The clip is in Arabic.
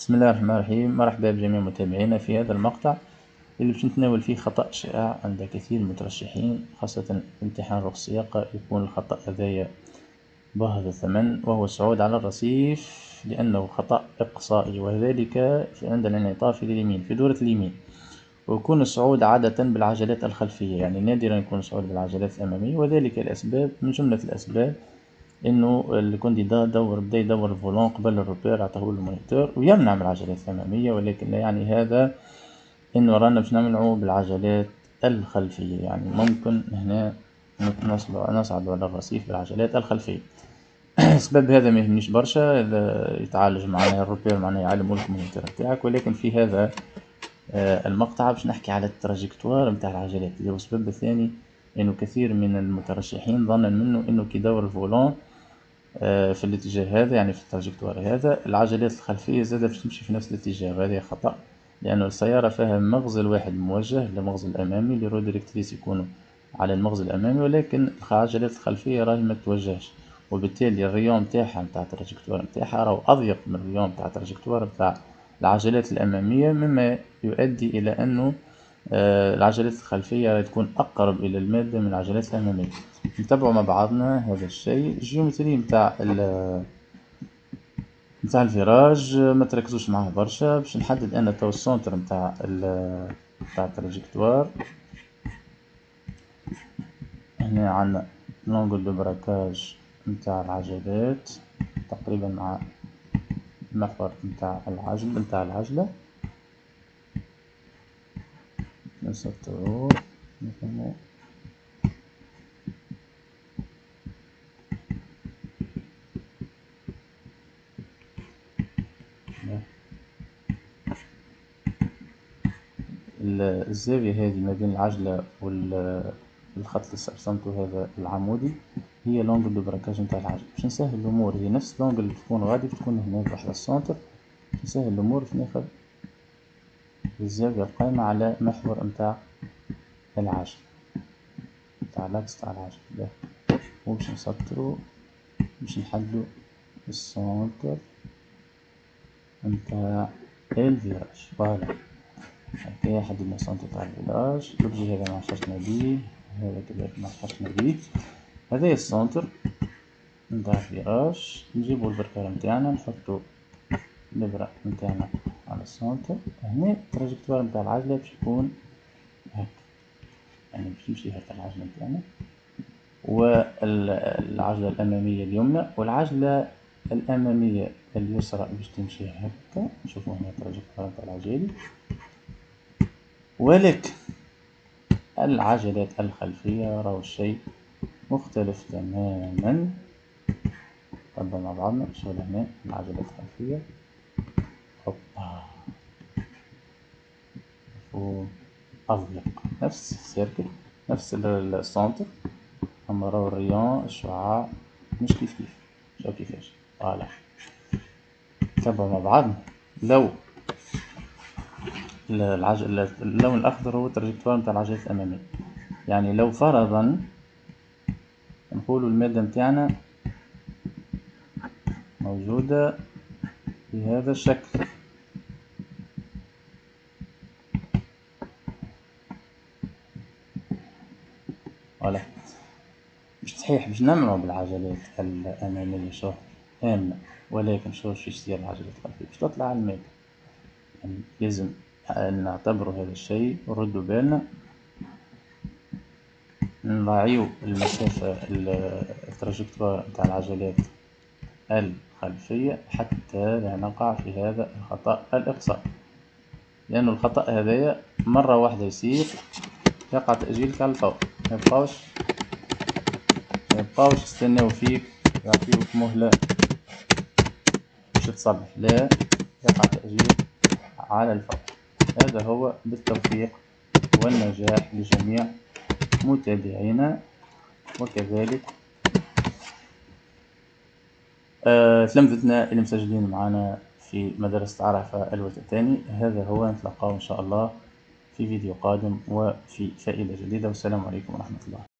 بسم الله الرحمن الرحيم. مرحبا بجميع متابعينا في هذا المقطع اللي باش نتناول فيه خطأ شائع عند كثير من المترشحين، خاصة في امتحان الرقصية. يكون الخطأ هذايا باهظ الثمن، وهو الصعود على الرصيف، لأنه خطأ إقصائي، وذلك عند الانعطاف لليمين في دورة اليمين. ويكون الصعود عادة بالعجلات الخلفية، يعني نادرا يكون الصعود بالعجلات الأمامية، وذلك الأسباب من جملة الأسباب انه الكونديدا بدا يدور الفولون قبل الروبير عطاه المونيتور ويمنع من العجلات الاماميه، ولكن لا يعني هذا انه رانا باش نمنعه بالعجلات الخلفيه. يعني ممكن هنا نصعد على الرصيف بالعجلات الخلفيه. السبب هذا ما يهمنيش برشا، يتعالج معناها الروبير، معناها يعلم لك المونيتور تاعك. ولكن في هذا المقطع باش نحكي على التراجكتوار نتاع العجلات، اللي هو السبب الثاني انه كثير من المترشحين ظنا منه انه كي يدور الفولون في الاتجاه هذا، يعني في التراجكتوار هذا، العجلات الخلفية زادة باش تمشي في نفس الاتجاه. وهذا خطأ، لأنه السيارة فيها مغزل واحد موجه للمغزل الأمامي، لي رو ديريكتريس يكونوا على المغزل الأمامي، ولكن العجلات الخلفية راهي ما توجهش، وبالتالي الريون متاعها متاع التراجكتوار متاعها راهو أضيق من الريون متاع التراجكتوار متاع العجلات الأمامية، مما يؤدي إلى أنه العجلات الخلفية تكون أقرب إلى المادة من العجلات الأمامية. نتبعوا مع بعضنا هذا الشيء. الجيومتري متاع الفيراج ما تركزوش معاه برشا، باش نحدد أنا تو السونتر متاع التراجكتوار. هنا عندنا لونغل دو براكاج متاع العجلات تقريبا مع المحور متاع العجلة. نسطرو نفهمو الزاوية هذه ما بين العجلة والخط اللي استرسمته هذا العمودي هي لونغل دو براكاج نتاع العجلة. باش نسهل الأمور، هي نفس لونغل اللي تكون غادي تكون هنا واحدة السونتر. باش نسهل الأمور باش ناخد الزاوية القايمة على محور متاع العجلة، متاع لاكس تاع العجلة، وباش نسطرو باش نحددو السونتر متاع الفيراج. فوالا هكايا حددنا السونتر تاع الفيراج. الأوبجي هذا محشرتنا بيه، هذا كذلك محشرتنا بيه. هذايا السونتر نتاع الفيراج. نجيبو البركارة متاعنا نحطو الإبرة متاعنا على السونتر. هنا التراجكتوار متاع العجلة باش يكون هكا، يعني باش تمشي هكا العجلة متاعنا، والعجلة الأمامية اليمنى والعجلة الأمامية اليسرى باش تمشي هكا. نشوفو هنا التراجكتوار متاع العجالي. ولكن العجلات الخلفية راهو الشيء مختلف تماما. نبدأ مع بعضنا. شغل هنا العجلات الخلفية، هوبا، أضيق، نفس السيركل، نفس السونتر، أما راهو الريون الشعاع مش كيف شوف كيفاش. فوالا نتبعو مع بعضنا. لو اللون الأخضر هو التراجكتوار متاع العجلات الأمامية، يعني لو فرضا نقولو المادة متاعنا موجودة بهذا الشكل، ولا مش صحيح باش نمنعو بالعجلات الأمامية شوف آمنة، ولكن شوف شو يصير العجلات الخلفية باش تطلع على المادة. يعني لازم نعتبرو هذا الشيء ونردو بالنا، نراعيو المسافة التراجكتوار متاع العجلات الخلفية حتى لا نقع في هذا الخطأ الإقصائي، لأن الخطأ هذايا مرة واحدة يصير يقع تأجيلك على الفور. ميبقاوش يستناو فيك يعطيوك مهلة باش تصلح، لا، يقع تأجيل على الفور. هذا هو بالتوفيق والنجاح لجميع متابعينا، وكذلك تلامذتنا اللي مسجلين معنا في مدرسة عرفة الوتاتاني. هذا هو، نتلقاو إن شاء الله في فيديو قادم وفي فائدة جديدة، والسلام عليكم ورحمة الله.